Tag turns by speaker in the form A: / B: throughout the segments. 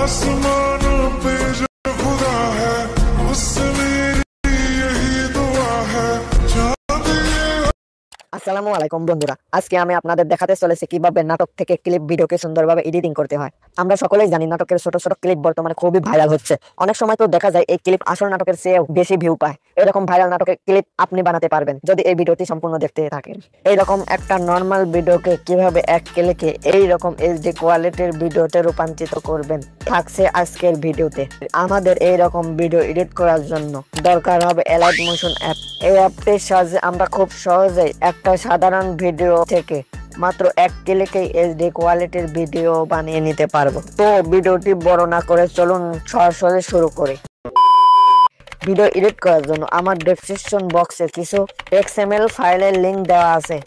A: आसमानों पे जो खुदा है उससे मेरी यही दुआ है।
B: আসসালামু আলাইকুম বন্ধুরা, আজকে আমি আপনাদের দেখাতে চলেছি কিভাবে নাটক থেকে ক্লিপ ভিডিওকে সুন্দরভাবে এডিটিং করতে হয়। আমরা সকলেই জানি নাটকের ছোট ছোট ক্লিপ বর্তমানে খুবই ভাইরাল হচ্ছে। অনেক সময় তো দেখা যায় এই ক্লিপ আসল নাটকের চেয়ে বেশি ভিউ পায়। এরকম ভাইরাল নাটকের ক্লিপ আপনি বানাতে পারবেন যদি এই ভিডিওটি সম্পূর্ণ দেখতে থাকেন। এইরকম একটা নর্মাল ভিডিওকে কিভাবে এক ক্লিকে এইরকম এইচডি কোয়ালিটির ভিডিওতে রূপান্তরিত করবেন থাকছে আজকের ভিডিওতে। আমাদের এইরকম ভিডিও এডিট করার জন্য দরকার হবে এলাইট মোশন অ্যাপ। এই অ্যাপটির সাহায্যে আমরা খুব সহজেই একটা সাধারণ ভিডিও থেকে মাত্র এক ক্লিকে এইচডি কোয়ালিটির ভিডিও বানিয়ে নিতে পারবো। তো ভিডিওটি বড় না করে চলুন সরাসরি শুরু করি। ভিডিও এডিট করার জন্য আমার ডেসক্রিপশন বক্সে কিছু এক্সএমএল ফাইলের লিংক দেওয়া আছে।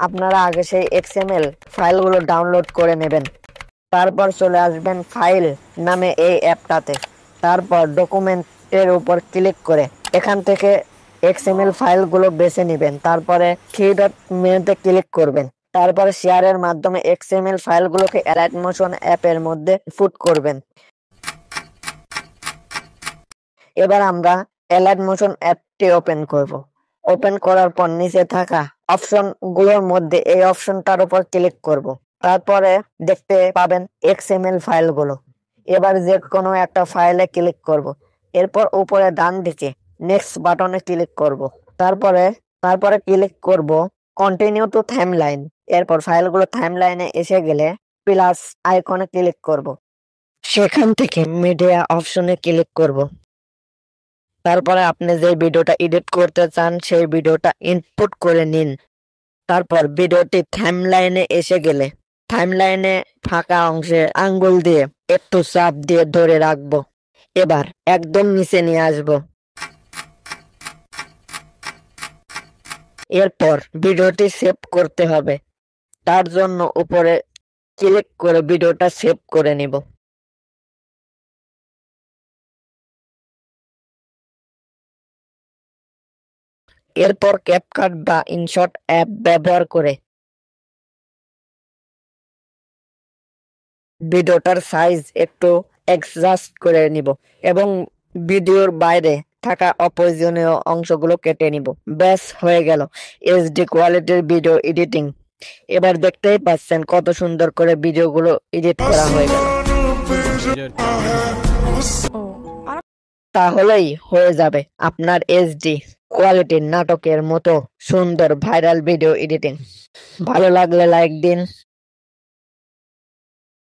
B: আপনারা আগে সেই এক্সএমএল ফাইলগুলো ডাউনলোড করে নেবেন। তারপর চলে আসবেন ফাইল নামে এই অ্যাপটাতে। তারপর ডকুমেন্টের উপর ক্লিক করে এখান থেকে এক্সএমএল ফাইলগুলো বেছে নেবেন। তারপরে 3 মেনুতে ক্লিক করবেন। তারপরে শেয়ারের মাধ্যমে এক্সএমএল ফাইলগুলোকে এলাইট মোশন অ্যাপের মধ্যে পুট করবেন। এবার আমরা এলাইট মোশন অ্যাপটি ওপেন করব। ওপেন করার পর নিচে থাকা অপশনগুলোর মধ্যে এই অপশনটার উপর ক্লিক করব। তারপরে দেখতে পাবেন এক্সএমএল ফাইলগুলো। এবার যে কোনো একটা ফাইলে ক্লিক করব। এরপর উপরে ডান দিকে নেক্সট বাটনে ক্লিক করব। তারপরে ক্লিক করব কন্টিনিউ টু থাম্বলাইন। এরপর ফাইলগুলো থাম্বলাইনে এসে গেলে প্লাস আইকনে ক্লিক করব। সেখান থেকে মিডিয়া অপশনে ক্লিক করব। তারপরে আপনি যে ভিডিওটা এডিট করতে চান সেই ভিডিওটা ইনপুট করে নিন। তারপর ভিডিওটি থাম্বলাইনে এসে গেলে থাম্বলাইনে ফাঁকা অংশে আঙ্গুল দিয়ে একটু চাপ দিয়ে ধরে রাখবো। এবার একদম নিচে নিয়ে আসবো। এরপর ভিডিওটি সেভ করতে হবে। তার জন্য উপরে ক্লিক করে ভিডিওটা সেভ করে নিব। এরপর ক্যাপকাট বা ইনশট অ্যাপ ব্যবহার করে ভিডিওটার সাইজ একটু অ্যাডজাস্ট করে নিব এবং ভিডিওর বাইরে থাকা অপ্রয়োজনীয় অংশগুলো কেটে নিব। ব্যাস হয়ে গেল এইচডি কোয়ালিটির ভিডিও এডিটিং। এবার দেখতেই পাচ্ছেন কত সুন্দর করে ভিডিওগুলো এডিট করা হয়ে গেল। তাহলেই হয়ে যাবে আপনার এইচডি কোয়ালিটির নাটকের মতো সুন্দর ভাইরাল ভিডিও এডিটিং। ভালো লাগলে লাইক দিন।